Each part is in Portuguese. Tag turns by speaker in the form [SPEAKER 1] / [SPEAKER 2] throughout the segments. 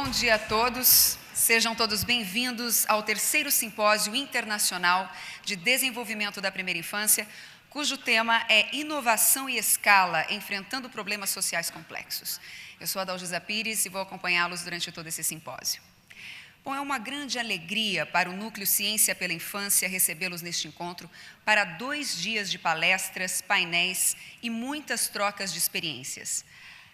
[SPEAKER 1] Bom dia a todos. Sejam todos bem-vindos ao terceiro Simpósio Internacional de Desenvolvimento da Primeira Infância, cujo tema é Inovação e Escala, enfrentando problemas sociais complexos. Eu sou a Dalgisa Pires e vou acompanhá-los durante todo esse simpósio. Bom, é uma grande alegria para o Núcleo Ciência pela Infância recebê-los neste encontro para 2 dias de palestras, painéis e muitas trocas de experiências.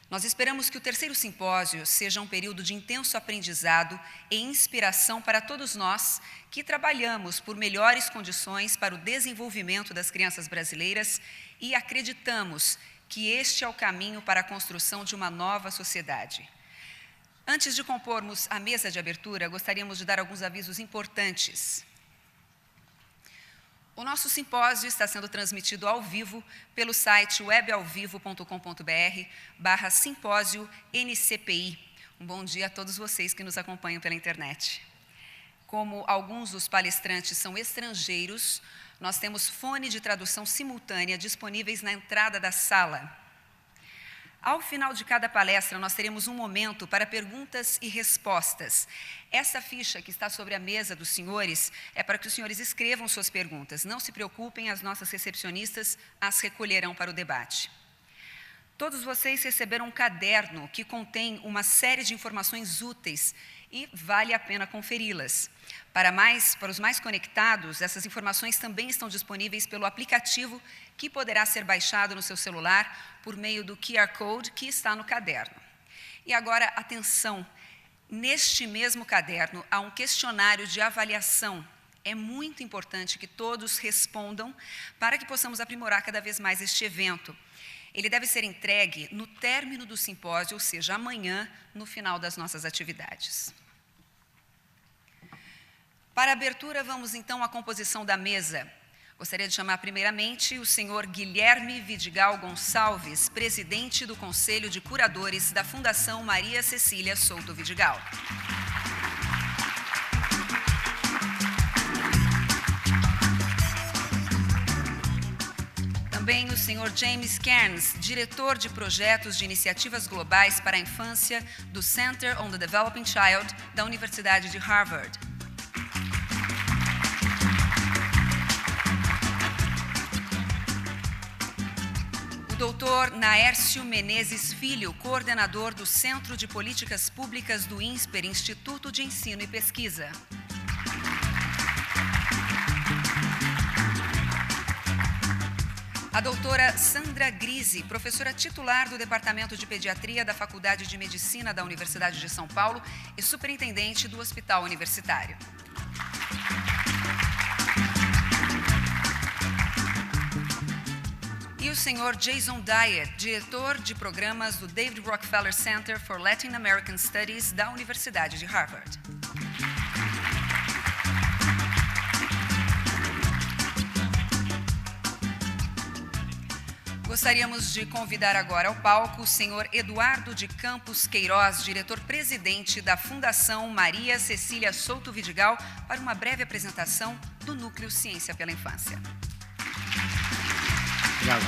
[SPEAKER 1] Nós esperamos que o terceiro simpósio seja um período de intenso aprendizado e inspiração para todos nós que trabalhamos por melhores condições para o desenvolvimento das crianças brasileiras e acreditamos que este é o caminho para a construção de uma nova sociedade. Antes de compormos a mesa de abertura, gostaríamos de dar alguns avisos importantes. O nosso simpósio está sendo transmitido ao vivo pelo site webalvivo.com.br/simpósio NCPI. Um bom dia a todos vocês que nos acompanham pela internet. Como alguns dos palestrantes são estrangeiros, nós temos fone de tradução simultânea disponíveis na entrada da sala. Ao final de cada palestra, nós teremos um momento para perguntas e respostas. Essa ficha que está sobre a mesa dos senhores é para que os senhores escrevam suas perguntas. Não se preocupem, as nossas recepcionistas as recolherão para o debate. Todos vocês receberam um caderno que contém uma série de informações úteis e vale a pena conferi-las. Para os mais conectados, essas informações também estão disponíveis pelo aplicativo que poderá ser baixado no seu celular por meio do QR Code que está no caderno. E agora, atenção, neste mesmo caderno há um questionário de avaliação. É muito importante que todos respondam para que possamos aprimorar cada vez mais este evento. Ele deve ser entregue no término do simpósio, ou seja, amanhã, no final das nossas atividades. Para a abertura, vamos então à composição da mesa. Gostaria de chamar primeiramente o senhor Guilherme Vidigal Gonçalves, presidente do Conselho de Curadores da Fundação Maria Cecília Souto Vidigal. Também o senhor James Cairns, diretor de projetos de iniciativas globais para a infância do Center on the Developing Child da Universidade de Harvard. O doutor Naércio Menezes Filho, coordenador do Centro de Políticas Públicas do INSPER, Instituto de Ensino e Pesquisa. A doutora Sandra Grise, professora titular do Departamento de Pediatria da Faculdade de Medicina da Universidade de São Paulo e superintendente do Hospital Universitário. E o senhor Jason Dyer, diretor de programas do David Rockefeller Center for Latin American Studies da Universidade de Harvard. Gostaríamos de convidar agora ao palco o senhor Eduardo de Campos Queiroz, diretor-presidente da Fundação Maria Cecília Souto Vidigal, para uma breve apresentação do Núcleo Ciência pela Infância.
[SPEAKER 2] Obrigado.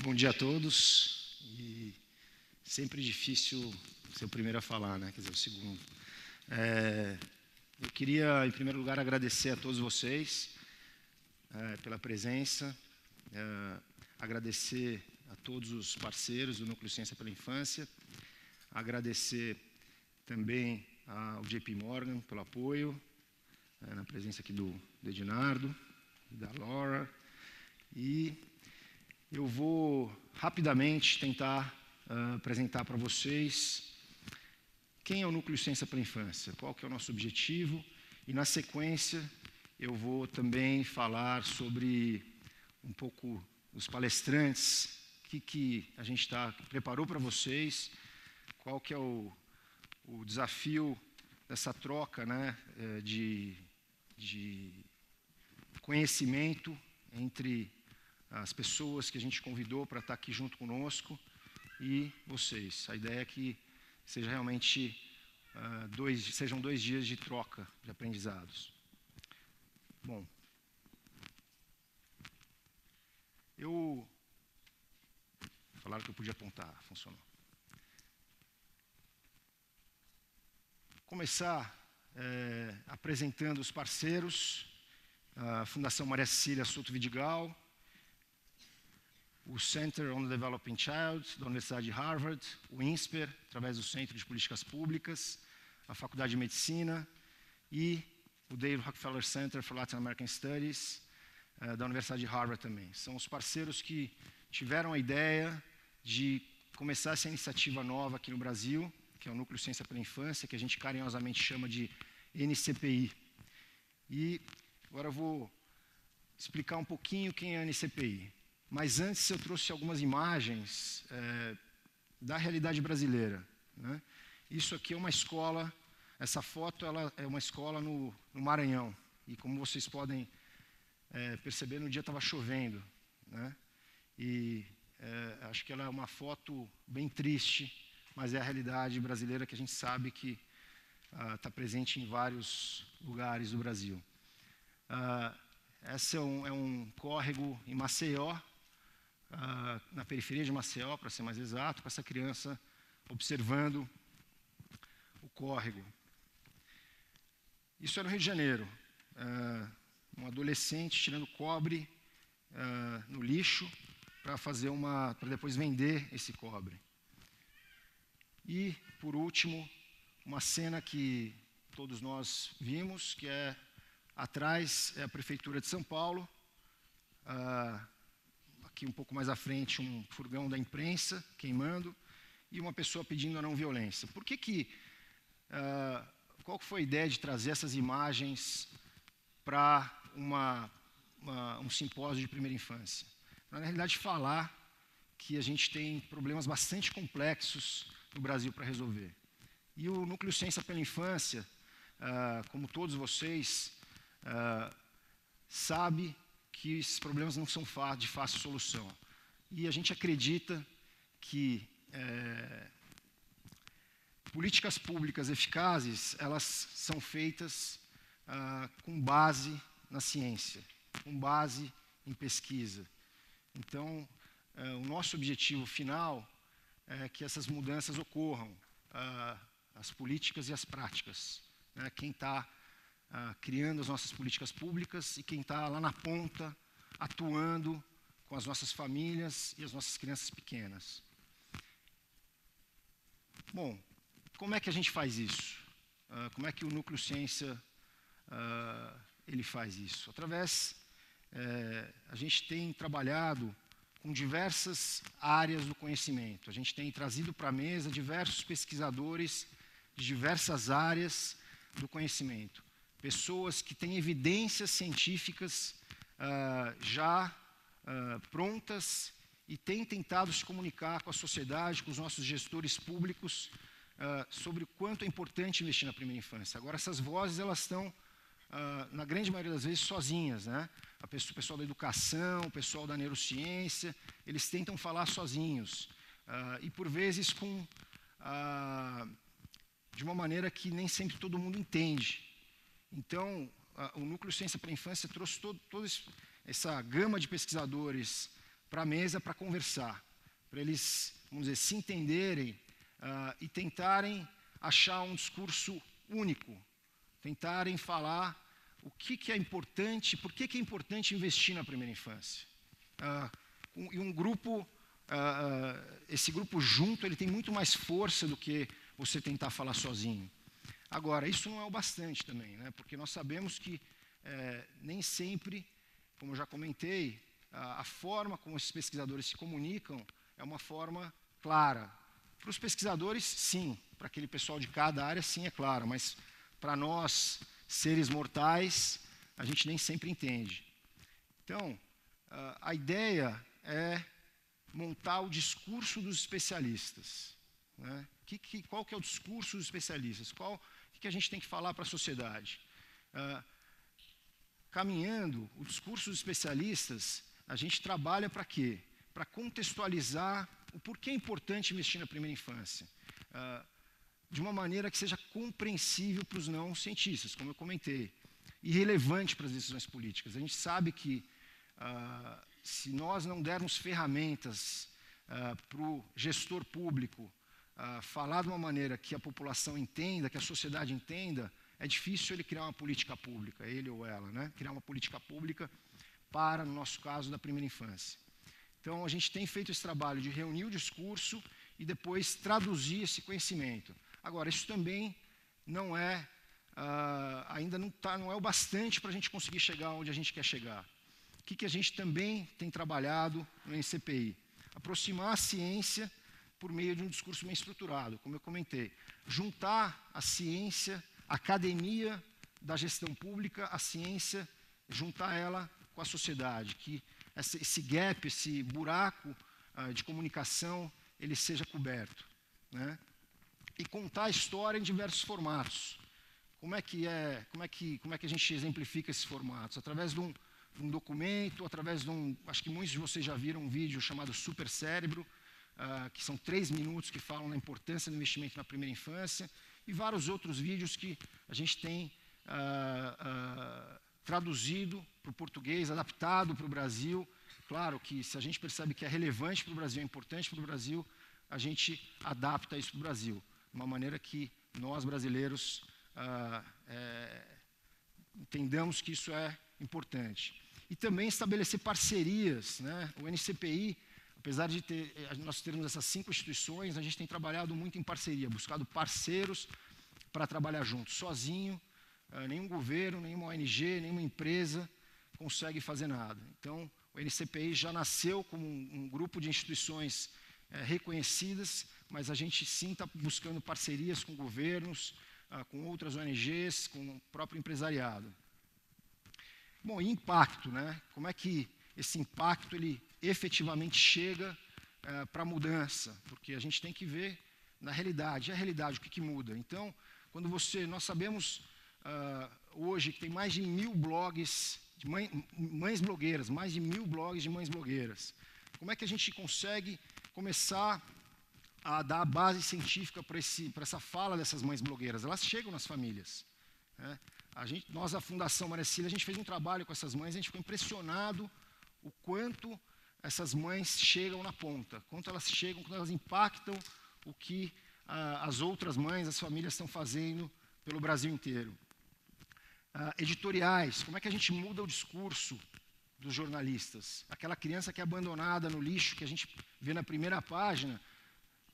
[SPEAKER 2] Bom dia a todos. E sempre difícil ser o primeiro a falar, né? Quer dizer, o segundo. Eu queria, em primeiro lugar, agradecer a todos vocês pela presença, agradecer a todos os parceiros do Núcleo Ciência pela Infância, agradecer também ao JP Morgan pelo apoio, na presença aqui do Edinardo, da Laura, e eu vou rapidamente tentar apresentar para vocês quem é o Núcleo Ciência pela Infância, qual que é o nosso objetivo, e na sequência eu vou também falar sobre um pouco os palestrantes, o que a gente preparou para vocês, qual que é o desafio dessa troca, né, de conhecimento entre as pessoas que a gente convidou para estar aqui junto conosco e vocês. A ideia é que seja realmente sejam 2 dias de troca de aprendizados. Bom, Falaram que eu podia apontar, funcionou. Começar apresentando os parceiros, a Fundação Maria Cecília Souto Vidigal, o Center on the Developing Child, da Universidade de Harvard, o INSPER, através do Centro de Políticas Públicas, a Faculdade de Medicina e o David Rockefeller Center for Latin American Studies, da Universidade de Harvard também. São os parceiros que tiveram a ideia de começar essa iniciativa nova aqui no Brasil, que é o Núcleo Ciência pela Infância, que a gente carinhosamente chama de NCPI. E agora eu vou explicar um pouquinho quem é a NCPI. Mas antes eu trouxe algumas imagens da realidade brasileira, né? Isso aqui é uma escola, essa foto ela é uma escola no Maranhão. E como vocês podem perceber, no dia estava chovendo, né? E acho que ela é uma foto bem triste, mas é a realidade brasileira que a gente sabe que está presente em vários lugares do Brasil. Esse é um córrego em Maceió, na periferia de Maceió, para ser mais exato, com essa criança observando o córrego. Isso era no Rio de Janeiro. Um adolescente tirando cobre no lixo para depois vender esse cobre. E, por último, uma cena que todos nós vimos, que é atrás é a Prefeitura de São Paulo, aqui um pouco mais à frente um furgão da imprensa queimando e uma pessoa pedindo a não violência. Qual foi a ideia de trazer essas imagens para um simpósio de primeira infância? Na realidade, falar que a gente tem problemas bastante complexos no Brasil para resolver. E o Núcleo Ciência pela Infância, como todos vocês, sabe que esses problemas não são de fácil solução. E a gente acredita que políticas públicas eficazes, elas são feitas com base na ciência, com base em pesquisa. Então, o nosso objetivo final é que essas mudanças ocorram, as políticas e as práticas, né? Quem está criando as nossas políticas públicas e quem está lá na ponta, atuando com as nossas famílias e as nossas crianças pequenas. Bom, como é que a gente faz isso? Como é que o Núcleo Ciência ele faz isso? A gente tem trabalhado com diversas áreas do conhecimento. A gente tem trazido para a mesa diversos pesquisadores de diversas áreas do conhecimento. Pessoas que têm evidências científicas já prontas e têm tentado se comunicar com a sociedade, com os nossos gestores públicos, sobre o quanto é importante investir na primeira infância. Agora, essas vozes elas estão, na grande maioria das vezes, sozinhas, né? O pessoal da educação, o pessoal da neurociência, eles tentam falar sozinhos. E, por vezes, de uma maneira que nem sempre todo mundo entende. Então, o Núcleo Ciência para a Infância trouxe toda essa gama de pesquisadores para a mesa para conversar, para eles, vamos dizer, se entenderem e tentarem achar um discurso único, tentarem falar o que é importante, por que é importante investir na primeira infância. E um grupo, esse grupo junto, ele tem muito mais força do que você tentar falar sozinho. Agora, isso não é o bastante também, né? Porque nós sabemos que nem sempre, como eu já comentei, a forma como esses pesquisadores se comunicam é uma forma clara. Para os pesquisadores, sim. Para aquele pessoal de cada área, sim, é claro. Mas para nós, seres mortais, a gente nem sempre entende. Então, a ideia é montar o discurso dos especialistas, né? Qual que é o discurso dos especialistas? O que a gente tem que falar para a sociedade? Caminhando o discurso dos especialistas, a gente trabalha para quê? Para contextualizar o porquê é importante investir na primeira infância, de uma maneira que seja compreensível para os não cientistas, como eu comentei, e relevante para as decisões políticas. A gente sabe que se nós não dermos ferramentas para o gestor público falar de uma maneira que a população entenda, que a sociedade entenda, é difícil ele criar uma política pública, ele ou ela, né? Criar uma política pública para, no nosso caso, da primeira infância. Então, a gente tem feito esse trabalho de reunir o discurso e depois traduzir esse conhecimento. Agora, isso também não é, ainda não é o bastante para a gente conseguir chegar onde a gente quer chegar. O que a gente também tem trabalhado no NCPI? Aproximar a ciência por meio de um discurso bem estruturado, como eu comentei. Juntar a ciência, a academia da gestão pública, a ciência, juntar ela com a sociedade, que esse gap, esse buraco de comunicação, ele seja coberto, né? E contar a história em diversos formatos. Como é que a gente exemplifica esses formatos? Através de um documento, através de acho que muitos de vocês já viram um vídeo chamado Super Cérebro, que são 3 minutos que falam da importância do investimento na primeira infância, e vários outros vídeos que a gente tem traduzido para o português, adaptado para o Brasil. Claro que se a gente percebe que é relevante para o Brasil, é importante para o Brasil, a gente adapta isso para o Brasil, de uma maneira que nós, brasileiros, entendamos que isso é importante. E também estabelecer parcerias, né? O NCPI, apesar de nós termos essas 5 instituições, a gente tem trabalhado muito em parceria, buscado parceiros para trabalhar juntos. Sozinho, nenhum governo, nenhuma ONG, nenhuma empresa consegue fazer nada. Então, o NCPI já nasceu como um grupo de instituições reconhecidas, mas a gente sim está buscando parcerias com governos, com outras ONGs, com o próprio empresariado. Bom, e impacto, né? Como é que esse impacto ele efetivamente chega para a mudança? Porque a gente tem que ver na realidade. E a realidade, o que muda? Então, quando nós sabemos hoje que tem mais de 1000 blogs de mães blogueiras, mais de 1000 blogs de mães blogueiras. Como é que a gente consegue começar a dar a base científica para essa fala dessas mães blogueiras? Elas chegam nas famílias, né? Nós, a Fundação Maria Cecília, a gente fez um trabalho com essas mães, a gente ficou impressionado o quanto essas mães chegam na ponta, quanto elas chegam, quanto elas impactam o que as outras mães, as famílias estão fazendo pelo Brasil inteiro. Editoriais, como é que a gente muda o discurso dos jornalistas? Aquela criança que é abandonada no lixo, que a gente vê na primeira página,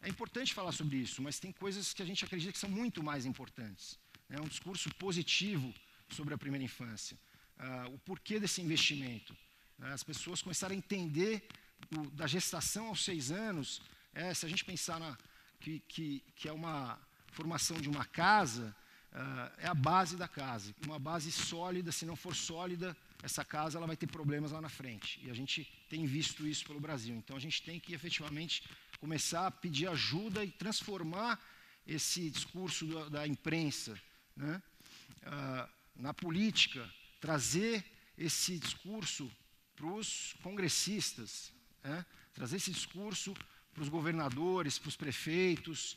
[SPEAKER 2] é importante falar sobre isso, mas tem coisas que a gente acredita que são muito mais importantes. É um discurso positivo sobre a primeira infância. O porquê desse investimento. As pessoas começaram a entender da gestação aos 6 anos, se a gente pensar que é uma formação de uma casa, é a base da casa. Uma base sólida, se não for sólida, essa casa ela vai ter problemas lá na frente. E a gente tem visto isso pelo Brasil. Então, a gente tem que, efetivamente, começar a pedir ajuda e transformar esse discurso da imprensa, né? Na política, trazer esse discurso para os congressistas, né? Trazer esse discurso para os governadores, para os prefeitos,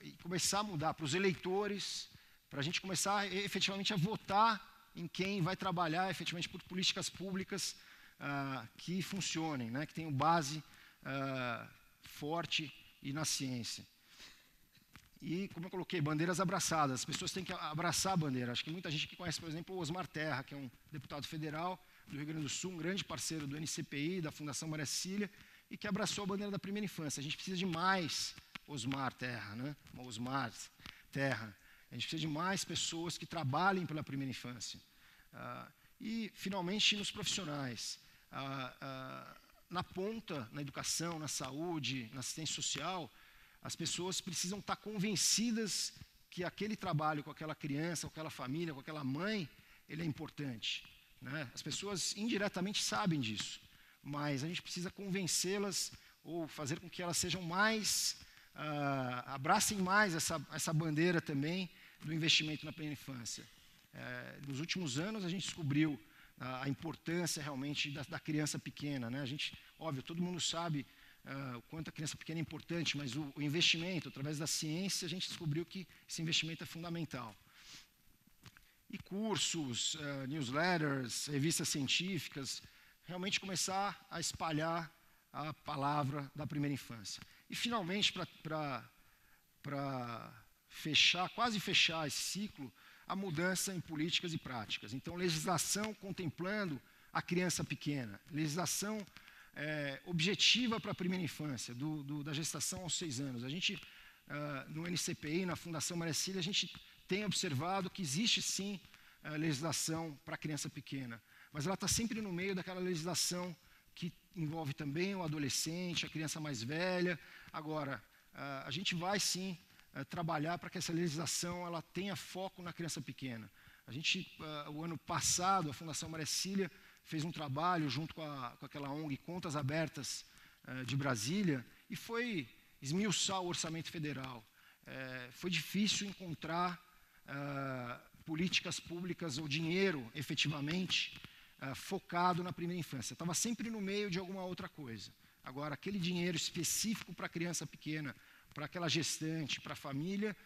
[SPEAKER 2] e começar a mudar para os eleitores, para a gente começar efetivamente a votar em quem vai trabalhar efetivamente por políticas públicas que funcionem, né? Que tenham base forte e na ciência. E, como eu coloquei, bandeiras abraçadas. As pessoas têm que abraçar a bandeira. Acho que muita gente que conhece, por exemplo, o Osmar Terra, que é um deputado federal do Rio Grande do Sul, um grande parceiro do NCPI, da Fundação Maria Cecília, e que abraçou a bandeira da primeira infância. A gente precisa de mais Osmar Terra, né? Osmar Terra. A gente precisa de mais pessoas que trabalhem pela primeira infância. E, finalmente, nos profissionais. Na ponta, na educação, na saúde, na assistência social, as pessoas precisam estar convencidas que aquele trabalho com aquela criança, com aquela família, com aquela mãe, ele é importante, né? As pessoas indiretamente sabem disso, mas a gente precisa convencê-las ou fazer com que elas sejam mais, abracem mais essa bandeira também do investimento na primeira infância. Nos últimos anos a gente descobriu a importância realmente da criança pequena, né? A gente, óbvio, todo mundo sabe o quanto a criança pequena é importante, mas o investimento, através da ciência, a gente descobriu que esse investimento é fundamental. E cursos, newsletters, revistas científicas, realmente começar a espalhar a palavra da primeira infância. E, finalmente, para quase fechar esse ciclo, a mudança em políticas e práticas. Então, legislação contemplando a criança pequena, legislação objetiva para a primeira infância, da gestação aos 6 anos. A gente, no NCPI, na Fundação Maria Cília, a gente tem observado que existe, sim, legislação para a criança pequena, mas ela está sempre no meio daquela legislação que envolve também o adolescente, a criança mais velha. Agora, a gente vai, sim, trabalhar para que essa legislação ela tenha foco na criança pequena. A gente, o ano passado, a Fundação Maria Cília fez um trabalho junto com aquela ONG Contas Abertas de Brasília e foi esmiuçar o orçamento federal. Foi difícil encontrar políticas públicas ou dinheiro, efetivamente, focado na primeira infância. Estava sempre no meio de alguma outra coisa. Agora, aquele dinheiro específico para a criança pequena, para aquela gestante, para a família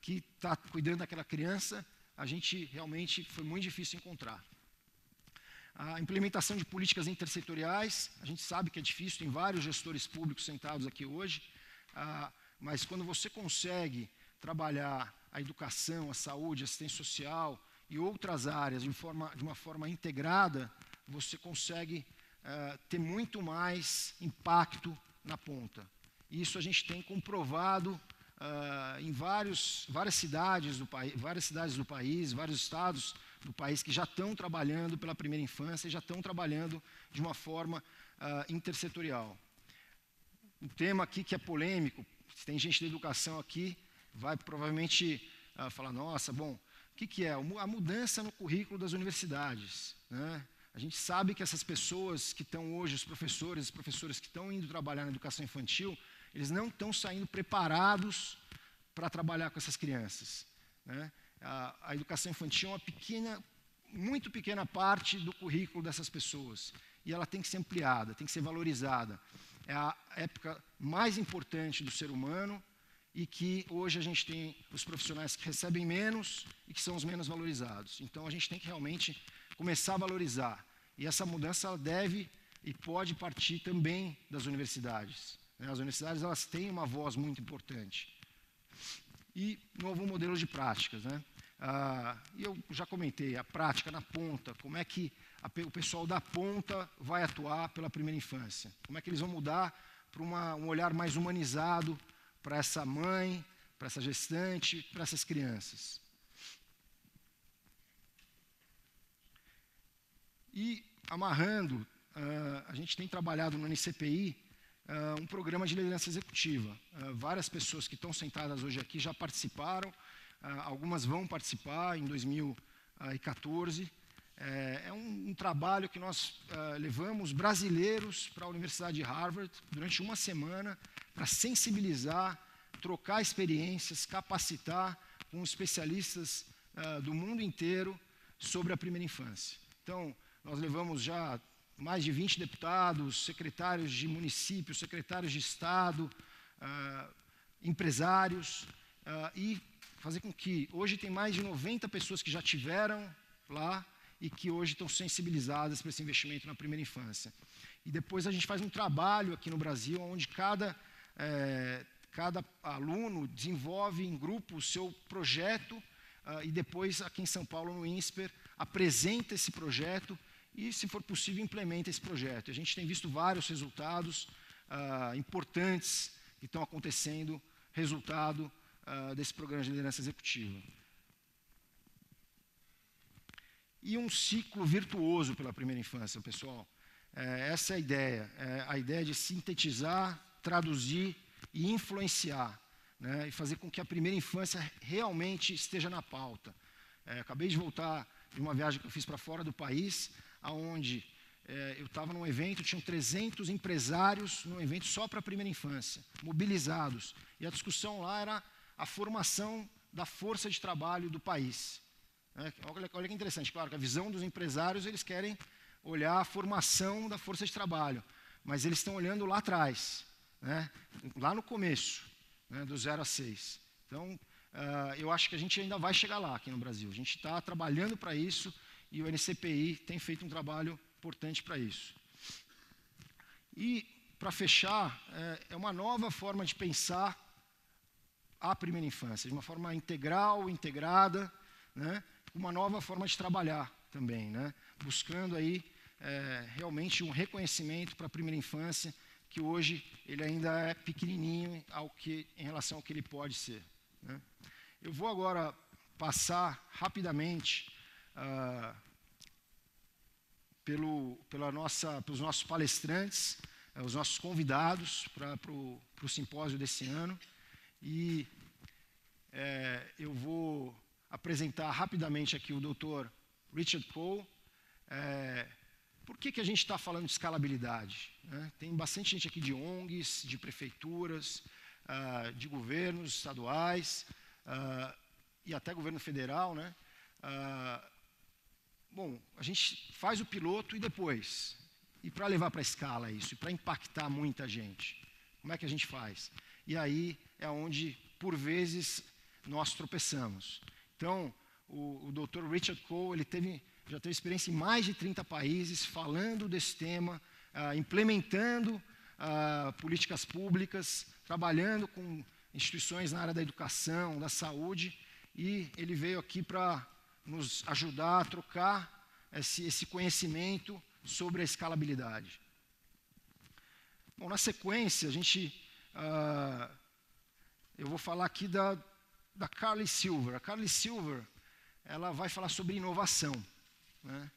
[SPEAKER 2] que está cuidando daquela criança, a gente realmente foi muito difícil encontrar. A implementação de políticas intersetoriais, a gente sabe que é difícil, tem vários gestores públicos sentados aqui hoje, mas quando você consegue trabalhar a educação, a saúde, a assistência social e outras áreas de uma forma integrada, você consegue ter muito mais impacto na ponta. Isso a gente tem comprovado em várias cidades do país, vários estados do país que já estão trabalhando pela primeira infância e já estão trabalhando de uma forma intersetorial. Um tema aqui que é polêmico, se tem gente da educação aqui, vai provavelmente falar, nossa, bom, o que é? A mudança no currículo das universidades, né? A gente sabe que essas pessoas que estão hoje, os professores que estão indo trabalhar na educação infantil, eles não estão saindo preparados para trabalhar com essas crianças, né? A educação infantil é uma muito pequena parte do currículo dessas pessoas. E ela tem que ser ampliada, tem que ser valorizada. É a época mais importante do ser humano e que hoje a gente tem os profissionais que recebem menos e que são os menos valorizados. Então, a gente tem que realmente começar a valorizar. E essa mudança ela deve e pode partir também das universidades. As universidades elas têm uma voz muito importante. E novo modelo de práticas, né? E eu já comentei, a prática na ponta, como é que o pessoal da ponta vai atuar pela primeira infância. Como é que eles vão mudar para um olhar mais humanizado para essa mãe, para essa gestante, para essas crianças. E, amarrando, a gente tem trabalhado no NCPI um programa de liderança executiva. Várias pessoas que estão sentadas hoje aqui já participaram, algumas vão participar em 2014. É um trabalho que nós levamos brasileiros para a Universidade de Harvard durante uma semana para sensibilizar, trocar experiências, capacitar com especialistas do mundo inteiro sobre a primeira infância. Então, nós levamos já mais de 20 deputados, secretários de municípios, secretários de Estado, empresários, e fazer com que hoje tem mais de 90 pessoas que já tiveram lá e que hoje estão sensibilizadas para esse investimento na primeira infância. E depois a gente faz um trabalho aqui no Brasil, onde cada aluno desenvolve em grupo o seu projeto e depois aqui em São Paulo, no INSPER, apresenta esse projeto e, se for possível, implementa esse projeto. A gente tem visto vários resultados importantes que estão acontecendo, resultado desse programa de liderança executiva. E um ciclo virtuoso pela primeira infância, pessoal. Essa é a ideia de sintetizar, traduzir e influenciar, né, e fazer com que a primeira infância realmente esteja na pauta. Acabei de voltar de uma viagem que eu fiz para fora do país, onde eu estava num evento, tinham 300 empresários num evento só para a primeira infância, mobilizados. E a discussão lá era a formação da força de trabalho do país. Olha que interessante, claro que a visão dos empresários, eles querem olhar a formação da força de trabalho, mas eles estão olhando lá atrás, né, lá no começo, né, do 0 a 6. Então, eu acho que a gente ainda vai chegar lá aqui no Brasil. A gente está trabalhando para isso e o NCPI tem feito um trabalho importante para isso. E, para fechar, é uma nova forma de pensar a primeira infância, de uma forma integral, integrada, né, uma nova forma de trabalhar também, né, buscando aí realmente um reconhecimento para a primeira infância, que hoje ele ainda é pequenininho em relação ao que ele pode ser, né. Eu vou agora passar rapidamente pelos nossos palestrantes, os nossos convidados para o simpósio desse ano. E eu vou apresentar rapidamente aqui o Dr. Richard Cole. Por que a gente está falando de escalabilidade, né? Tem bastante gente aqui de ONGs, de prefeituras, de governos estaduais e até governo federal, né? Bom, a gente faz o piloto e depois, e para levar para a escala isso, e para impactar muita gente, como é que a gente faz? E aí é onde, por vezes, nós tropeçamos. Então, o Dr. Richard Cole, ele já teve experiência em mais de 30 países, falando desse tema, implementando políticas públicas, trabalhando com instituições na área da educação, da saúde, e ele veio aqui para nos ajudar a trocar esse conhecimento sobre a escalabilidade. Bom, na sequência, eu vou falar aqui da Carly Silver. A Carly Silver, ela vai falar sobre inovação, né?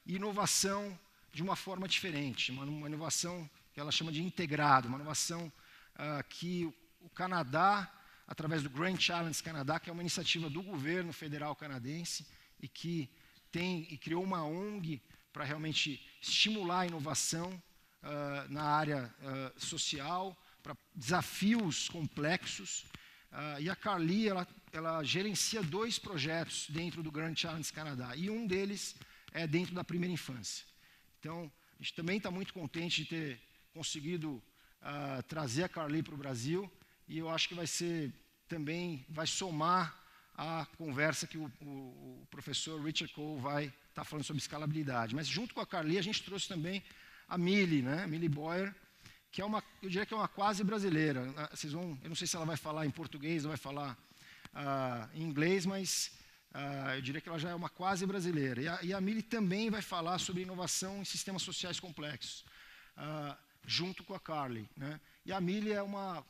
[SPEAKER 2] Inovação de uma forma diferente, uma inovação que ela chama de integrado, uma inovação que o Canadá, através do Grand Challenge Canadá, que é uma iniciativa do governo federal canadense e que criou uma ONG para realmente estimular a inovação na área social, para desafios complexos. E a Carly, ela gerencia 2 projetos dentro do Grand Challenge Canadá, e um deles é dentro da primeira infância. Então, a gente também está muito contente de ter conseguido trazer a Carly para o Brasil, e eu acho que vai somar a conversa que o professor Richard Cole vai estar falando sobre escalabilidade. Mas junto com a Carly, a gente trouxe também a Millie, né? Millie Boyer, que eu diria que é uma quase brasileira. Eu não sei se ela vai falar em português ou vai falar em inglês, mas eu diria que ela já é uma quase brasileira. E a Millie também vai falar sobre inovação em sistemas sociais complexos, junto com a Carly, né? E a Millie é uma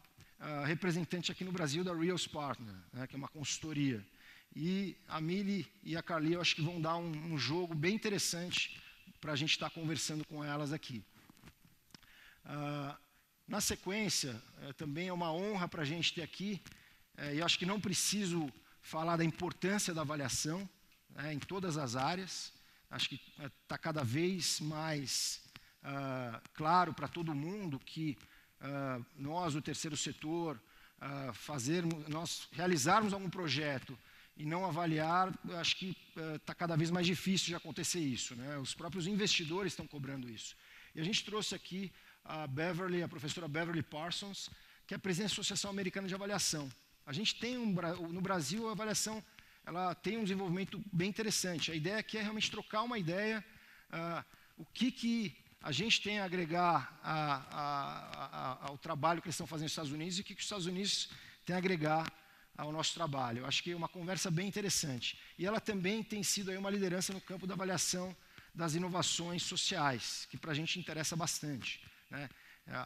[SPEAKER 2] representante aqui no Brasil da Reals Partner, né, que é uma consultoria. E a Millie e a Carly, eu acho que vão dar um jogo bem interessante para a gente estar conversando com elas aqui. Na sequência, também é uma honra para a gente ter aqui, e eu acho que não preciso falar da importância da avaliação, né, em todas as áreas. Acho que está cada vez mais claro para todo mundo que nós, o terceiro setor, nós realizarmos algum projeto e não avaliar, acho que está cada vez mais difícil de acontecer isso, né? Os próprios investidores estão cobrando isso. E a gente trouxe aqui a professora Beverly Parsons, que é presidente da Associação Americana de Avaliação. A gente tem no Brasil a avaliação, ela tem um desenvolvimento bem interessante. A ideia aqui é realmente trocar uma ideia, o que a gente tem a agregar ao trabalho que eles estão fazendo nos Estados Unidos e o que os Estados Unidos têm a agregar ao nosso trabalho. Eu acho que é uma conversa bem interessante. E ela também tem sido aí uma liderança no campo da avaliação das inovações sociais, que para a gente interessa bastante, né?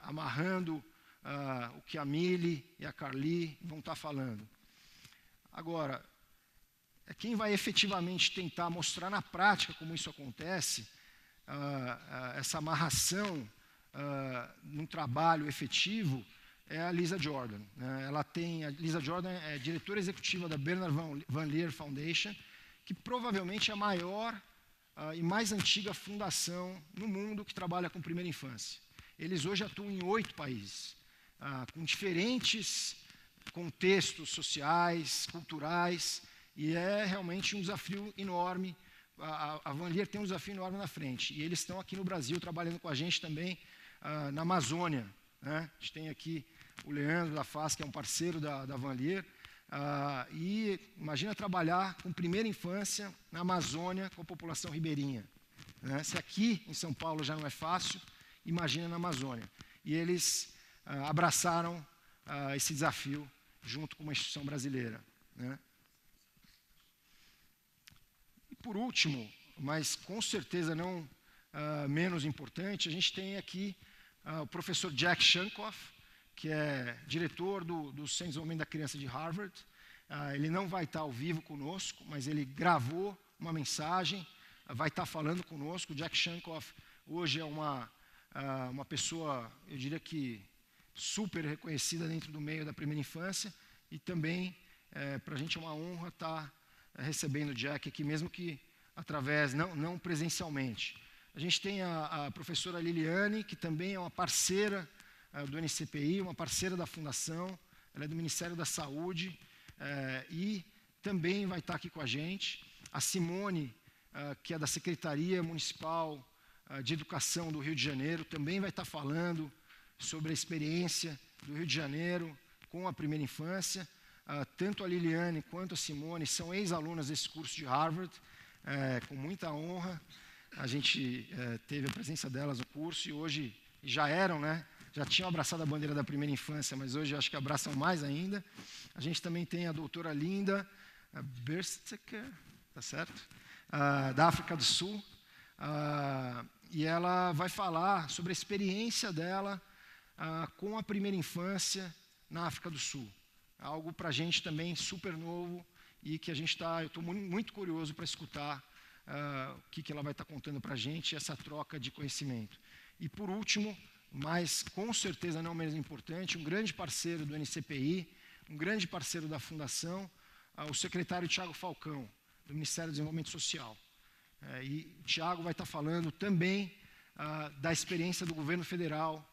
[SPEAKER 2] Amarrando o que a Millie e a Carly vão estar falando. Agora, quem vai efetivamente tentar mostrar na prática como isso acontece, essa amarração num trabalho efetivo, é a Lisa Jordan, né? A Lisa Jordan é diretora executiva da Bernard Van Leer Foundation, que provavelmente é a maior e mais antiga fundação no mundo que trabalha com primeira infância. Eles hoje atuam em 8 países, com diferentes contextos sociais, culturais, e é realmente um desafio enorme. A Van Leer tem um desafio enorme na frente, e eles estão aqui no Brasil trabalhando com a gente também na Amazônia, né? A gente tem aqui o Leandro da FAS, que é um parceiro da Van Leer, e imagina trabalhar com primeira infância na Amazônia com a população ribeirinha, né? Se aqui em São Paulo já não é fácil, imagina na Amazônia. E eles abraçaram esse desafio junto com uma instituição brasileira, né? E por último, mas com certeza não menos importante, a gente tem aqui o professor Jack Shankoff, que é diretor do Centro de Desenvolvimento da Criança de Harvard. Ele não vai estar ao vivo conosco, mas ele gravou uma mensagem, vai estar falando conosco. O Jack Shankoff hoje é uma pessoa, eu diria que super reconhecida dentro do meio da primeira infância, e também para a gente é uma honra estar recebendo o Jack aqui, mesmo que através, não presencialmente. A gente tem a professora Liliane, que também é uma parceira do NCPI, uma parceira da Fundação, ela é do Ministério da Saúde, e também vai estar aqui com a gente. A Simone, que é da Secretaria Municipal de Educação do Rio de Janeiro, também vai estar falando sobre a experiência do Rio de Janeiro com a primeira infância. Tanto a Liliane quanto a Simone são ex-alunas desse curso de Harvard, com muita honra. A gente teve a presença delas no curso e hoje já eram, né? Já tinham abraçado a bandeira da primeira infância, mas hoje acho que abraçam mais ainda. A gente também tem a doutora Linda Bersteker, tá certo? Da África do Sul, e ela vai falar sobre a experiência dela com a primeira infância na África do Sul. Algo para a gente também super novo e que eu estou muito curioso para escutar o que ela vai estar contando para a gente, essa troca de conhecimento. E por último, mas com certeza não menos importante, um grande parceiro do NCPI, um grande parceiro da Fundação, o secretário Tiago Falcão, do Ministério do Desenvolvimento Social. E o Tiago vai estar falando também da experiência do governo federal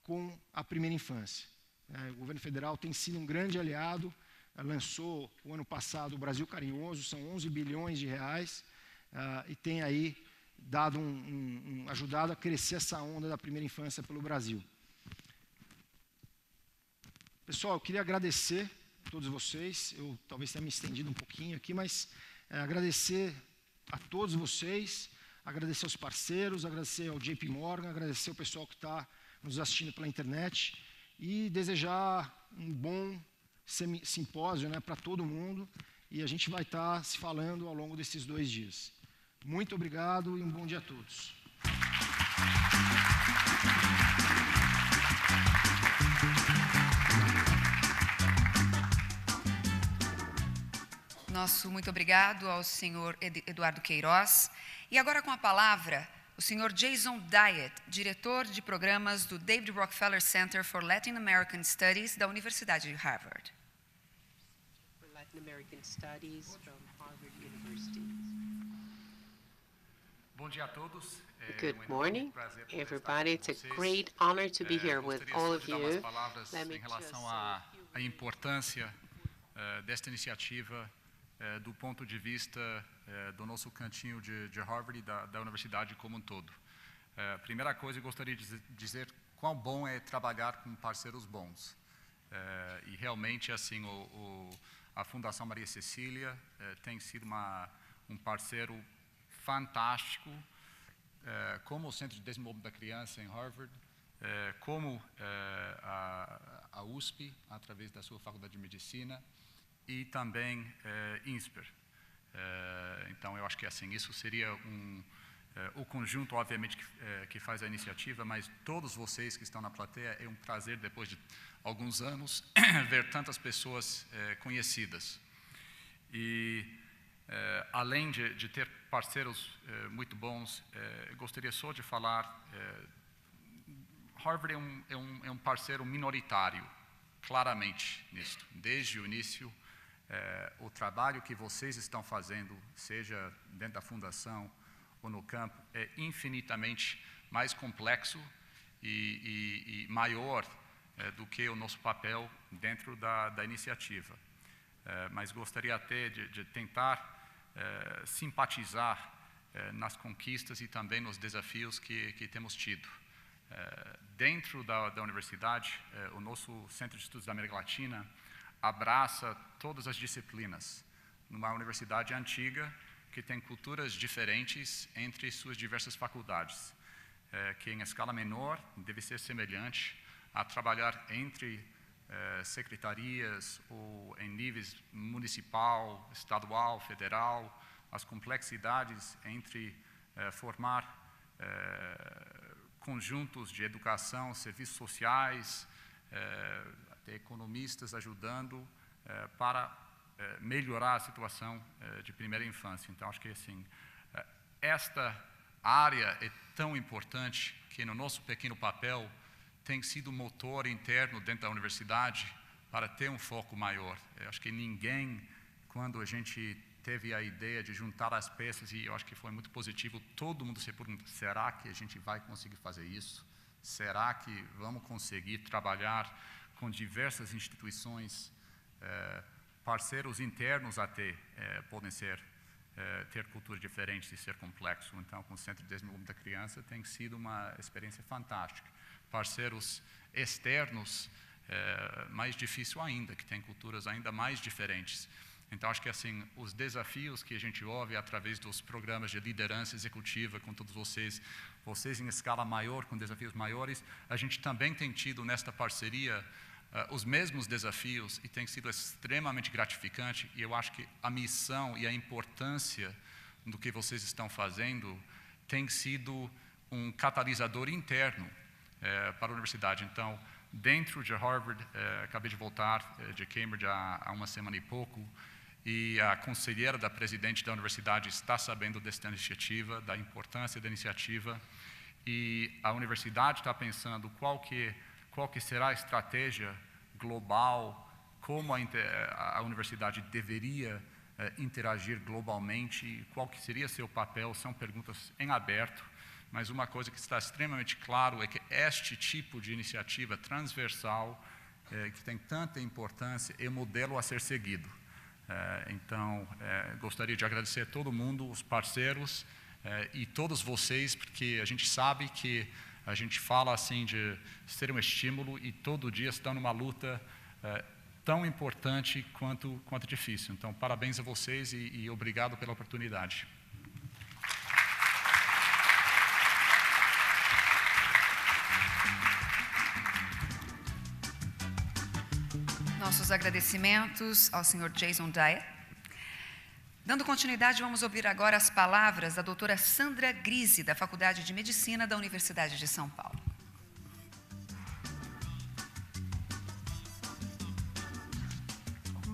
[SPEAKER 2] com a primeira infância. O governo federal tem sido um grande aliado, lançou o ano passado o Brasil Carinhoso, são 11 bilhões de reais, e tem aí dado ajudado a crescer essa onda da primeira infância pelo Brasil. Pessoal, eu queria agradecer a todos vocês, eu talvez tenha me estendido um pouquinho aqui, mas agradecer a todos vocês, agradecer aos parceiros, agradecer ao JP Morgan, agradecer ao pessoal que está nos assistindo pela internet e desejar um bom simpósio, né, para todo mundo, e a gente vai estar se falando ao longo desses 2 dias. Muito obrigado e um bom dia a todos.
[SPEAKER 1] Nosso muito obrigado ao senhor Eduardo Queiroz. E agora com a palavra, o senhor Jason Diet, diretor de programas do David Rockefeller Center for Latin American Studies da Universidade de Harvard.
[SPEAKER 3] For Latin American Studies from Harvard University.
[SPEAKER 4] Bom dia a todos.
[SPEAKER 3] Good morning, everybody. It's a great honor to be here with all of you. Let me
[SPEAKER 4] em relação à importância desta iniciativa do ponto de vista do nosso cantinho de Harvard e da universidade como um todo. Primeira coisa, eu gostaria de dizer quão bom é trabalhar com parceiros bons. E realmente, assim, a Fundação Maria Cecília tem sido um parceiro fantástico, como o Centro de Desenvolvimento da Criança em Harvard, como a USP, através da sua Faculdade de Medicina, e também INSPER. Então, eu acho que assim, isso seria o conjunto, obviamente, que faz a iniciativa, mas todos vocês que estão na plateia, é um prazer, depois de alguns anos, ver tantas pessoas conhecidas. E, além de ter parceiros muito bons, eu gostaria só de falar, Harvard é um parceiro minoritário, claramente, nisto. Desde o início, o trabalho que vocês estão fazendo, seja dentro da fundação ou no campo, é infinitamente mais complexo e maior do que o nosso papel dentro da iniciativa. Mas gostaria até de tentar simpatizar nas conquistas e também nos desafios que temos tido. Dentro da universidade, o nosso Centro de Estudos da América Latina abraça todas as disciplinas, numa universidade antiga porque tem culturas diferentes entre suas diversas faculdades, que em escala menor deve ser semelhante a trabalhar entre secretarias ou em níveis municipal, estadual, federal, as complexidades entre formar conjuntos de educação, serviços sociais, até economistas ajudando para melhorar a situação de primeira infância. Então, acho que assim, esta área é tão importante que no nosso pequeno papel tem sido motor interno dentro da universidade para ter um foco maior. Eu acho que ninguém, quando a gente teve a ideia de juntar as peças, e eu acho que foi muito positivo, todo mundo se pergunta, será que a gente vai conseguir fazer isso? Será que vamos conseguir trabalhar com diversas instituições, parceiros internos até, podem ser, ter culturas diferentes e ser complexo. Então, com o Centro de Desenvolvimento da Criança, tem sido uma experiência fantástica. Parceiros externos, mais difícil ainda, que tem culturas ainda mais diferentes. Então, acho que assim, os desafios que a gente ouve através dos programas de liderança executiva com todos vocês em escala maior, com desafios maiores, a gente também tem tido nesta parceria os mesmos desafios e tem sido extremamente gratificante, e eu acho que a missão e a importância do que vocês estão fazendo tem sido um catalisador interno para a universidade. Então, dentro de Harvard, acabei de voltar de Cambridge há uma semana e pouco, e a conselheira da presidente da universidade está sabendo desta iniciativa, da importância da iniciativa, e a universidade está pensando qual que será a estratégia global, como a universidade deveria interagir globalmente, qual que seria seu papel. São perguntas em aberto, mas uma coisa que está extremamente claro é que este tipo de iniciativa transversal, que tem tanta importância, é o modelo a ser seguido. Então, gostaria de agradecer a todo mundo, os parceiros e todos vocês, porque a gente sabe que a gente fala assim de ser um estímulo e todo dia estão numa luta tão importante quanto difícil. Então, parabéns a vocês e obrigado pela oportunidade.
[SPEAKER 1] Nossos agradecimentos ao Sr. Jason Dyer. Dando continuidade, vamos ouvir agora as palavras da doutora Sandra Grise, da Faculdade de Medicina da Universidade de São Paulo.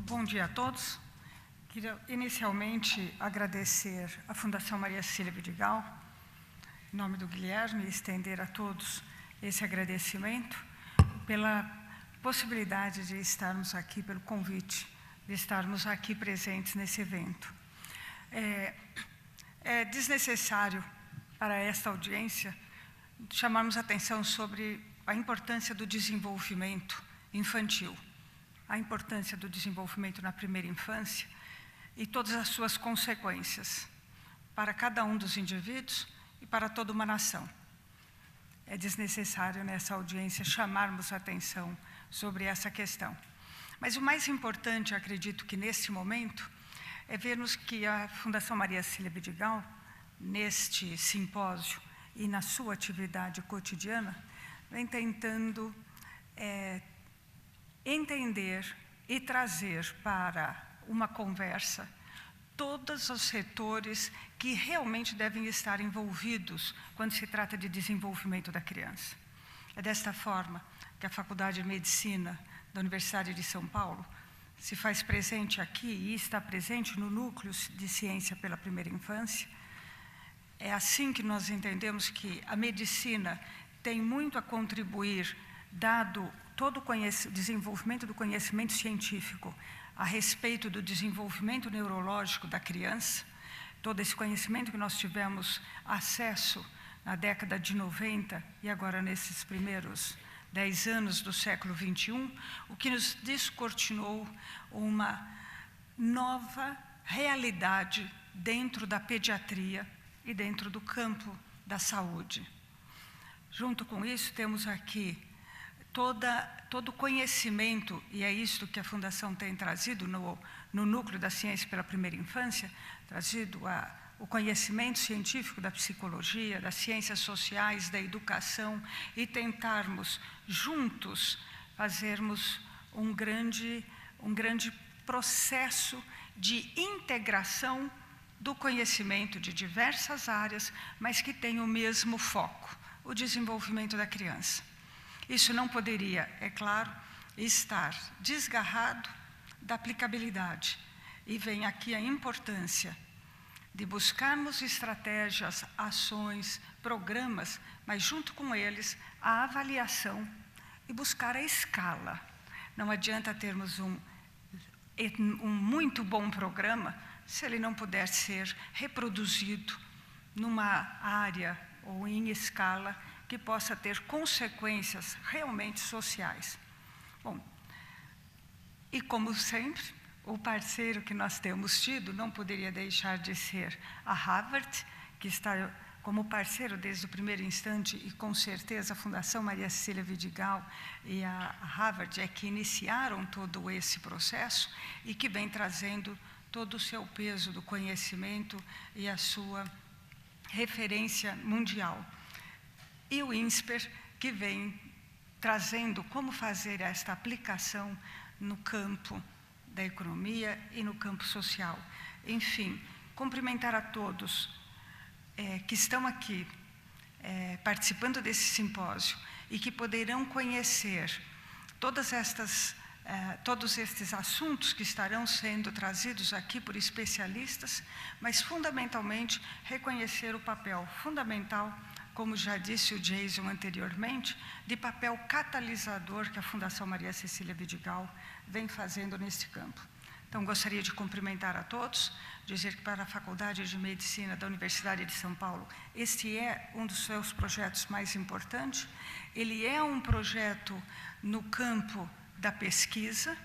[SPEAKER 5] Bom dia a todos. Queria inicialmente agradecer à Fundação Maria Cecília Vidigal, em nome do Guilherme, e estender a todos esse agradecimento pela possibilidade de estarmos aqui, pelo convite, de estarmos aqui presentes nesse evento. É desnecessário para esta audiência chamarmos atenção sobre a importância do desenvolvimento infantil, a importância do desenvolvimento na primeira infância e todas as suas consequências para cada um dos indivíduos e para toda uma nação. É desnecessário nessa audiência chamarmos atenção sobre essa questão. Mas o mais importante, acredito que neste momento, é vermos que a Fundação Maria Cecília Vidigal, neste simpósio e na sua atividade cotidiana, vem tentando entender e trazer para uma conversa todos os setores que realmente devem estar envolvidos quando se trata de desenvolvimento da criança. É desta forma que a Faculdade de Medicina da Universidade de São Paulo se faz presente aqui e está presente no Núcleo de Ciência pela Primeira Infância. É assim que nós entendemos que a medicina tem muito a contribuir, dado todo o desenvolvimento do conhecimento científico a respeito do desenvolvimento neurológico da criança, todo esse conhecimento que nós tivemos acesso na década de 90 e agora nesses primeiros 10 anos do século XXI, o que nos descortinou uma nova realidade dentro da pediatria e dentro do campo da saúde. Junto com isso, temos aqui todo o conhecimento, e é isto que a Fundação tem trazido no núcleo da ciência pela primeira infância, trazido o conhecimento científico da psicologia, das ciências sociais, da educação, e tentarmos juntos fazermos um grande processo de integração do conhecimento de diversas áreas, mas que tem o mesmo foco, o desenvolvimento da criança. Isso não poderia, é claro, estar desgarrado da aplicabilidade. E vem aqui a importância de buscarmos estratégias, ações, programas, mas junto com eles a avaliação e buscar a escala. Não adianta termos um muito bom programa se ele não puder ser reproduzido numa área ou em escala que possa ter consequências realmente sociais. Bom, e como sempre, o parceiro que nós temos tido não poderia deixar de ser a Harvard, que está como parceiro desde o primeiro instante, e com certeza a Fundação Maria Cecília Vidigal e a Harvard é que iniciaram todo esse processo e que vem trazendo todo o seu peso do conhecimento e a sua referência mundial. E o INSPER, que vem trazendo como fazer esta aplicação no campo da economia e no campo social. Enfim, cumprimentar a todos que estão aqui participando desse simpósio e que poderão conhecer todos estes assuntos que estarão sendo trazidos aqui por especialistas, mas fundamentalmente reconhecer o papel fundamental, como já disse o Jason anteriormente, de papel catalisador que a Fundação Maria Cecília Vidigal vem fazendo nesse campo. Então, gostaria de cumprimentar a todos, dizer que para a Faculdade de Medicina da Universidade de São Paulo, este é um dos seus projetos mais importantes. Ele é um projeto no campo da pesquisa,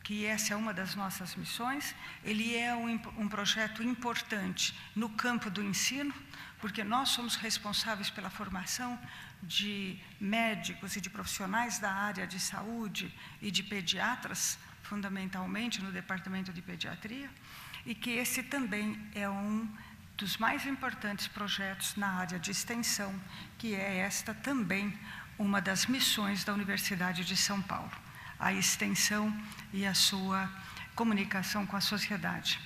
[SPEAKER 5] que essa é uma das nossas missões. Ele é um projeto importante no campo do ensino, porque nós somos responsáveis pela formação de médicos e de profissionais da área de saúde e de pediatras, fundamentalmente no departamento de pediatria, e que esse também é um dos mais importantes projetos na área de extensão, que é esta também uma das missões da Universidade de São Paulo, a extensão e a sua comunicação com a sociedade.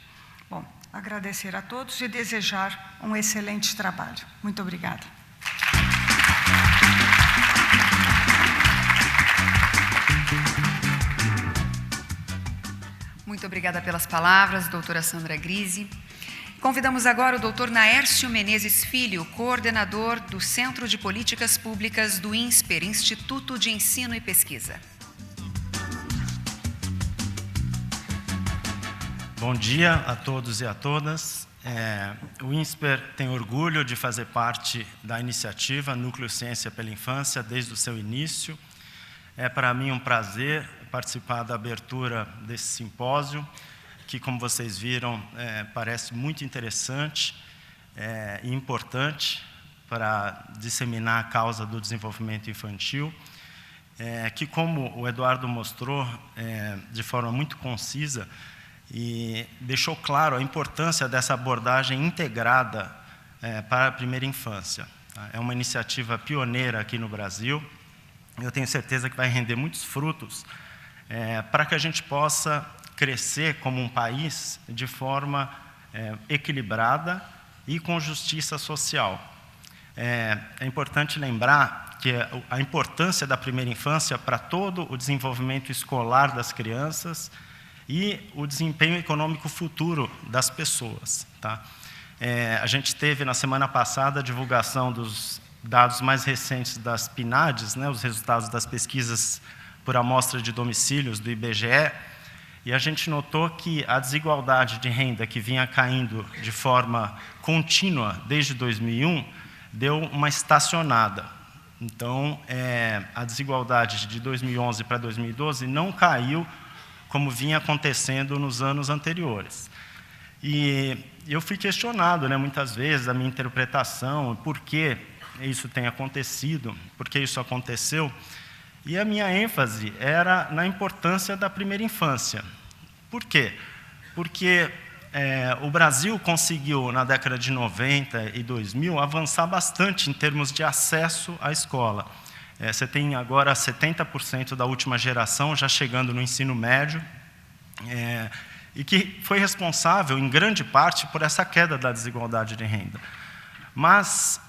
[SPEAKER 5] Bom, agradecer a todos e desejar um excelente trabalho. Muito obrigada.
[SPEAKER 1] Muito obrigada pelas palavras, doutora Sandra Grise. Convidamos agora o doutor Naércio Menezes Filho, coordenador do Centro de Políticas Públicas do INSPER, Instituto de Ensino e Pesquisa.
[SPEAKER 6] Bom dia a todos e a todas. O INSPER tem orgulho de fazer parte da iniciativa Núcleo Ciência pela Infância desde o seu início. É para mim um prazer participar da abertura desse simpósio, que, como vocês viram, parece muito interessante e importante para disseminar a causa do desenvolvimento infantil, que, como o Eduardo mostrou de forma muito concisa, e deixou claro a importância dessa abordagem integrada para a primeira infância. É uma iniciativa pioneira aqui no Brasil. Eu tenho certeza que vai render muitos frutos para que a gente possa crescer como um país de forma equilibrada e com justiça social. É importante lembrar que a importância da primeira infância para todo o desenvolvimento escolar das crianças e o desempenho econômico futuro das pessoas. Tá? A gente teve, na semana passada, a divulgação dos dados mais recentes das PNADs, né, os resultados das pesquisas por amostra de domicílios do IBGE, e a gente notou que a desigualdade de renda que vinha caindo de forma contínua desde 2001 deu uma estacionada. Então, a desigualdade de 2011 para 2012 não caiu como vinha acontecendo nos anos anteriores. E eu fui questionado, né, muitas vezes, a minha interpretação, por que isso tem acontecido, por que isso aconteceu, e a minha ênfase era na importância da primeira infância. Por quê? porque o Brasil conseguiu, na década de 90 e 2000, avançar bastante em termos de acesso à escola. Você tem agora 70% da última geração já chegando no ensino médio, e que foi responsável, em grande parte, por essa queda da desigualdade de renda. Mas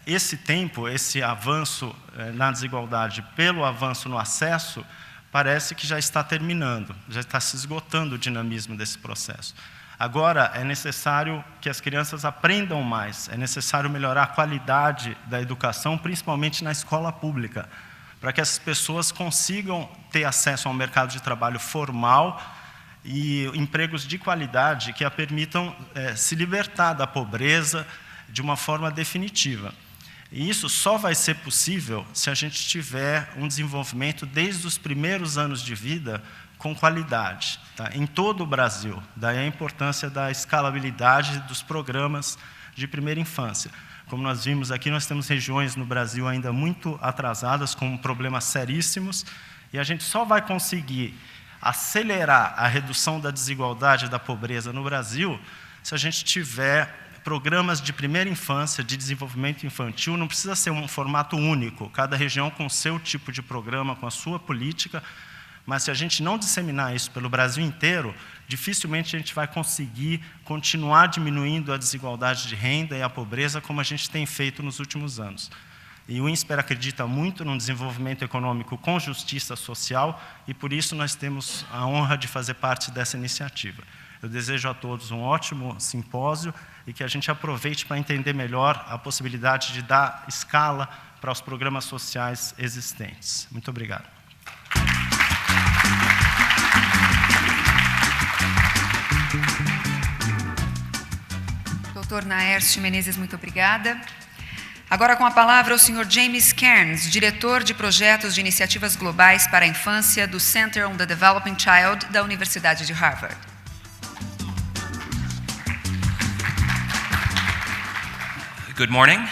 [SPEAKER 6] esse tempo, esse avanço na desigualdade pelo avanço no acesso, parece que já está terminando, já está se esgotando o dinamismo desse processo. Agora, é necessário que as crianças aprendam mais, é necessário melhorar a qualidade da educação, principalmente na escola pública, para que essas pessoas consigam ter acesso a um mercado de trabalho formal e empregos de qualidade que a permitam se libertar da pobreza de uma forma definitiva. E isso só vai ser possível se a gente tiver um desenvolvimento desde os primeiros anos de vida com qualidade, tá? Em todo o Brasil. Daí a importância da escalabilidade dos programas de primeira infância. Como nós vimos aqui, nós temos regiões no Brasil ainda muito atrasadas, com problemas seríssimos, e a gente só vai conseguir acelerar a redução da desigualdade e da pobreza no Brasil se a gente tiver programas de primeira infância, de desenvolvimento infantil. Não precisa ser um formato único, cada região com o seu tipo de programa, com a sua política, mas se a gente não disseminar isso pelo Brasil inteiro, dificilmente a gente vai conseguir continuar diminuindo a desigualdade de renda e a pobreza como a gente tem feito nos últimos anos. E o INSPER acredita muito no desenvolvimento econômico com justiça social, e por isso nós temos a honra de fazer parte dessa iniciativa. Eu desejo a todos um ótimo simpósio e que a gente aproveite para entender melhor a possibilidade de dar escala para os programas sociais existentes. Muito obrigado.
[SPEAKER 1] Doutor Naércio Menezes, muito obrigada. Agora com a palavra o senhor James Cairns, diretor de projetos de iniciativas globais para a infância do Center on the Developing Child da Universidade de Harvard.
[SPEAKER 7] Good morning.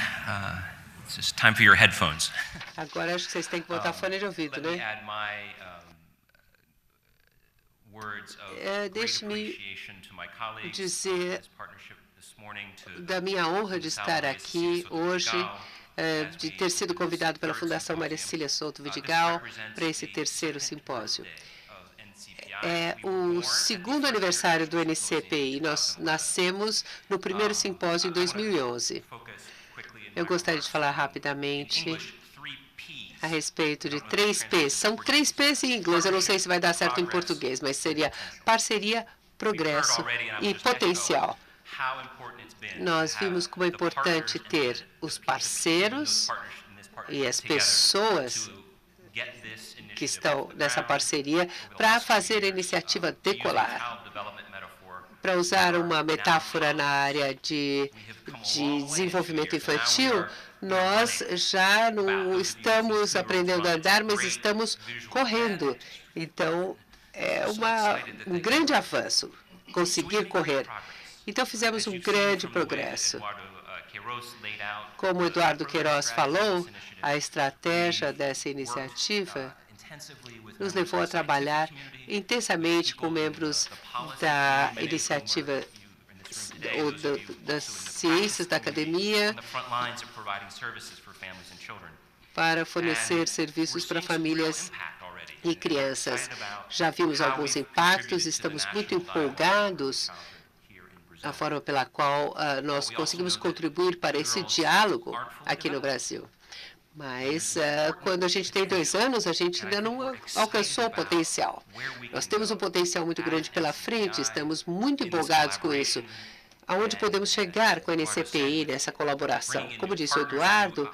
[SPEAKER 7] It's just time for your headphones.
[SPEAKER 3] Agora acho que vocês têm que botar fone de ouvido, né? Deixe-me dizer da minha honra de estar aqui hoje, de ter sido convidado pela Fundação Maricília Souto Vidigal para esse terceiro simpósio. É o segundo aniversário do NCPI. Nós nascemos no primeiro simpósio em 2011. Eu gostaria de falar rapidamente a respeito de 3 P's. São 3 P's em inglês, eu não sei se vai dar certo em português, mas seria parceria, progresso e potencial. Nós vimos como é importante ter os parceiros e as pessoas que estão nessa parceria para fazer a iniciativa decolar. Para usar uma metáfora na área de desenvolvimento infantil, nós já não estamos aprendendo a andar, mas estamos correndo. Então, é um grande avanço conseguir correr. Então, fizemos um grande progresso. Como o Eduardo Queiroz falou, a estratégia dessa iniciativa nos levou a trabalhar intensamente com membros da iniciativa ou das ciências da academia para fornecer serviços para famílias e crianças. Já vimos alguns impactos, estamos muito empolgados a forma pela qual nós conseguimos contribuir para esse diálogo aqui no Brasil. Mas, quando a gente tem 2 anos, a gente ainda não alcançou o potencial. Nós temos um potencial muito grande pela frente, estamos muito empolgados com isso. Aonde podemos chegar com a NCPI nessa colaboração? Como disse o Eduardo,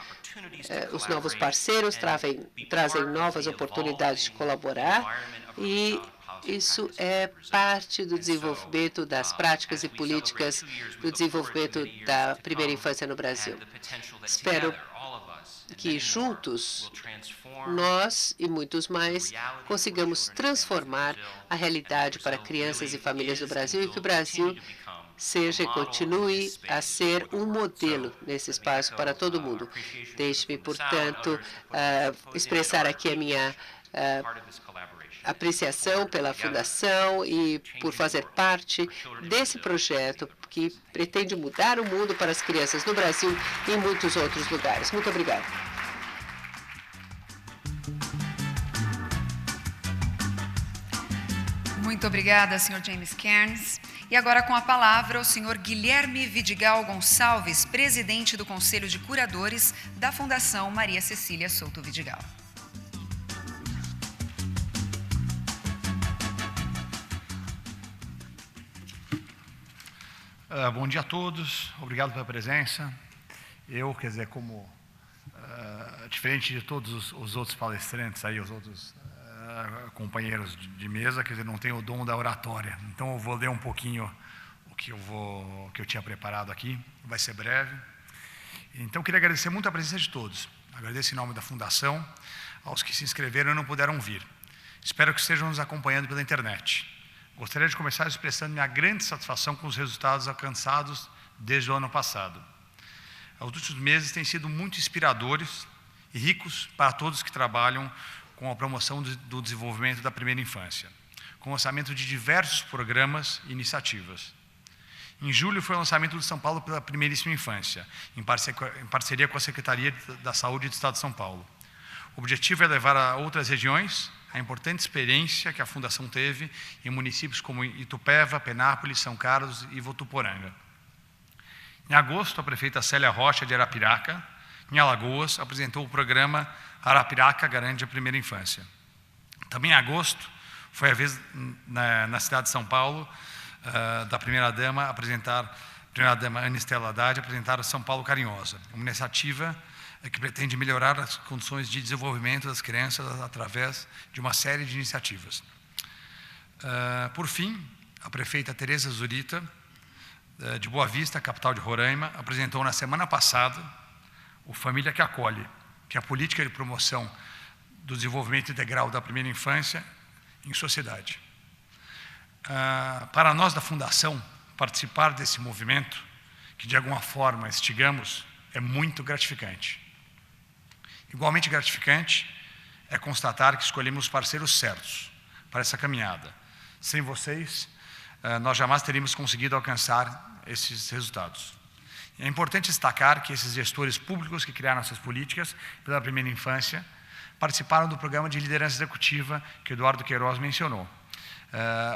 [SPEAKER 3] os novos parceiros trazem novas oportunidades de colaborar, e isso é parte do desenvolvimento das práticas e políticas do desenvolvimento da primeira infância no Brasil. Espero que juntos, nós e muitos mais, consigamos transformar a realidade para crianças e famílias do Brasil, e que o Brasil seja e continue a ser um modelo nesse espaço para todo mundo. Deixe-me, portanto, expressar aqui a minha apreciação pela Fundação e por fazer parte desse projeto que pretende mudar o mundo para as crianças no Brasil e em muitos outros lugares. Muito obrigada.
[SPEAKER 1] Muito obrigada, Sr. James Cairns. E agora com a palavra o Sr. Guilherme Vidigal Gonçalves, presidente do Conselho de Curadores da Fundação Maria Cecília Souto Vidigal.
[SPEAKER 8] Bom dia a todos, obrigado pela presença. Eu, diferente de todos os outros palestrantes aí, os outros companheiros de mesa, não tenho o dom da oratória. Então eu vou ler um pouquinho o que eu tinha preparado aqui, vai ser breve. Então eu queria agradecer muito a presença de todos. Agradeço em nome da Fundação aos que se inscreveram e não puderam vir. Espero que estejam nos acompanhando pela internet. Gostaria de começar expressando minha grande satisfação com os resultados alcançados desde o ano passado. Os últimos meses têm sido muito inspiradores e ricos para todos que trabalham com a promoção do desenvolvimento da primeira infância, com o lançamento de diversos programas e iniciativas. Em julho foi o lançamento do São Paulo pela Primeiríssima Infância, em parceria com a Secretaria da Saúde do Estado de São Paulo. O objetivo é levar a outras regiões a importante experiência que a Fundação teve em municípios como Itupeva, Penápolis, São Carlos e Votuporanga. Em agosto, a prefeita Célia Rocha, de Arapiraca, em Alagoas, apresentou o programa Arapiraca Garante a Primeira Infância. Também em agosto, foi a vez na cidade de São Paulo, da primeira-dama Ana Estela Haddad, apresentar a São Paulo Carinhosa, uma iniciativa que pretende melhorar as condições de desenvolvimento das crianças através de uma série de iniciativas. Por fim, a prefeita Tereza Zurita, de Boa Vista, capital de Roraima, apresentou na semana passada o Família que Acolhe, que é a política de promoção do desenvolvimento integral da primeira infância em sociedade. Para nós da Fundação, participar desse movimento, que de alguma forma instigamos, é muito gratificante. Igualmente gratificante é constatar que escolhemos os parceiros certos para essa caminhada. Sem vocês, nós jamais teríamos conseguido alcançar esses resultados. É importante destacar que esses gestores públicos que criaram essas políticas pela primeira infância participaram do programa de liderança executiva que Eduardo Queiroz mencionou,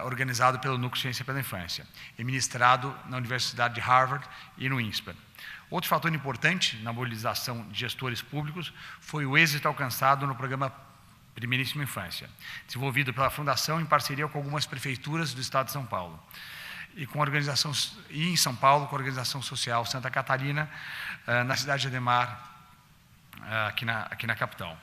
[SPEAKER 8] organizado pelo Núcleo Ciência pela Infância e ministrado na Universidade de Harvard e no INSPER. Outro fator importante na mobilização de gestores públicos foi o êxito alcançado no programa Primeiríssima Infância, desenvolvido pela Fundação em parceria com algumas prefeituras do Estado de São Paulo. E em São Paulo, com a Organização Social Santa Catarina, na cidade de Ademar, aqui na capital.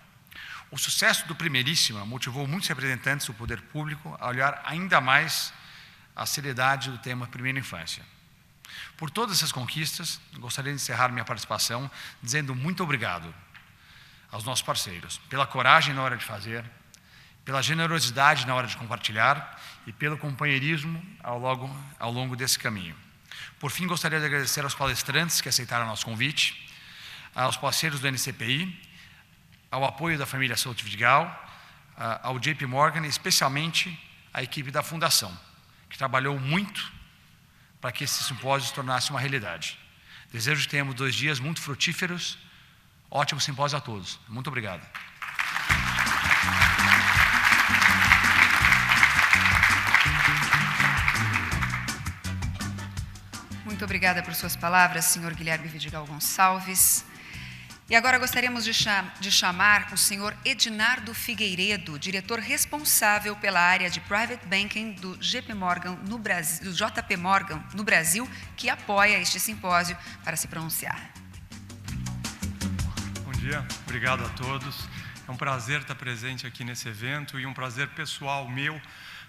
[SPEAKER 8] O sucesso do Primeiríssima motivou muitos representantes do poder público a olhar ainda mais a seriedade do tema Primeira Infância. Por todas essas conquistas, gostaria de encerrar minha participação dizendo muito obrigado aos nossos parceiros, pela coragem na hora de fazer, pela generosidade na hora de compartilhar e pelo companheirismo ao longo desse caminho. Por fim, gostaria de agradecer aos palestrantes que aceitaram nosso convite, aos parceiros do NCPI, ao apoio da família Souto Vidigal, ao JP Morgan e especialmente à equipe da Fundação, que trabalhou muito para que esse simpósio se tornasse uma realidade. Desejo que tenhamos 2 dias muito frutíferos. Ótimo simpósio a todos. Muito obrigado.
[SPEAKER 1] Muito obrigada por suas palavras, senhor Guilherme Vidigal Gonçalves. E agora gostaríamos de chamar o senhor Edinardo Figueiredo, diretor responsável pela área de Private Banking do JP Morgan no Brasil, que apoia este simpósio, para se pronunciar.
[SPEAKER 9] Bom dia, obrigado a todos. É um prazer estar presente aqui nesse evento e um prazer pessoal meu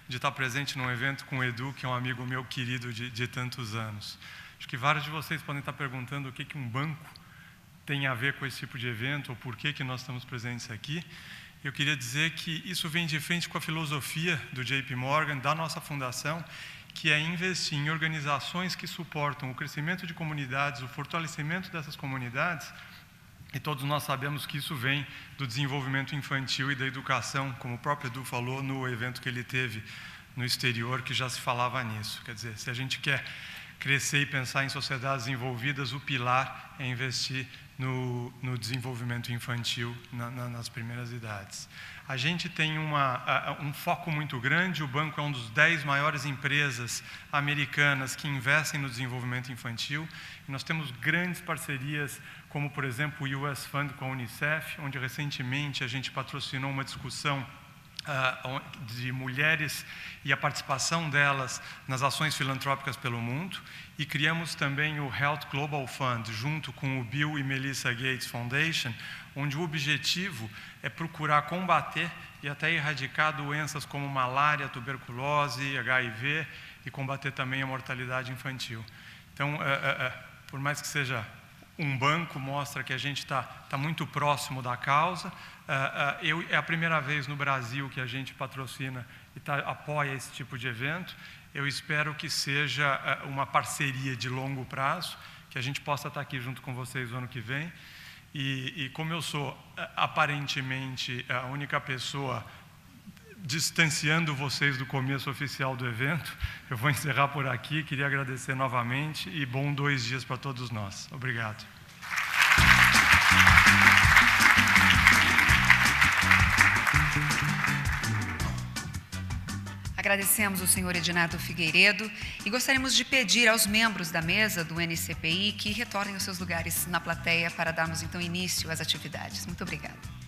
[SPEAKER 9] de estar presente num evento com o Edu, que é um amigo meu querido de tantos anos. Acho que vários de vocês podem estar perguntando o que um banco tem a ver com esse tipo de evento, ou por que nós estamos presentes aqui. Eu queria dizer que isso vem de frente com a filosofia do JP Morgan, da nossa fundação, que é investir em organizações que suportam o crescimento de comunidades, o fortalecimento dessas comunidades, E todos nós sabemos que isso vem do desenvolvimento infantil e da educação, como o próprio Edu falou no evento que ele teve no exterior, que já se falava nisso. Quer dizer, se a gente quer crescer e pensar em sociedades envolvidas, o pilar é investir no desenvolvimento infantil nas primeiras idades. A gente tem um foco muito grande, o banco é uma das 10 maiores empresas americanas que investem no desenvolvimento infantil. E nós temos grandes parcerias, como, por exemplo, o US Fund com a Unicef, onde recentemente a gente patrocinou uma discussão de mulheres e a participação delas nas ações filantrópicas pelo mundo, e criamos também o Health Global Fund, junto com o Bill e Melinda Gates Foundation, onde o objetivo é procurar combater e até erradicar doenças como malária, tuberculose, HIV, e combater também a mortalidade infantil. Então, por mais que seja um banco, mostra que a gente está muito próximo da causa. É a primeira vez no Brasil que a gente patrocina e apoia esse tipo de evento. Eu espero que seja uma parceria de longo prazo, que a gente possa estar aqui junto com vocês no ano que vem. E como eu sou aparentemente a única pessoa distanciando vocês do começo oficial do evento, eu vou encerrar por aqui. Queria agradecer novamente e bom 2 dias para todos nós. Obrigado.
[SPEAKER 1] Agradecemos o senhor Edinardo Figueiredo e gostaríamos de pedir aos membros da mesa do NCPI que retornem aos seus lugares na plateia para darmos então início às atividades. Muito obrigada.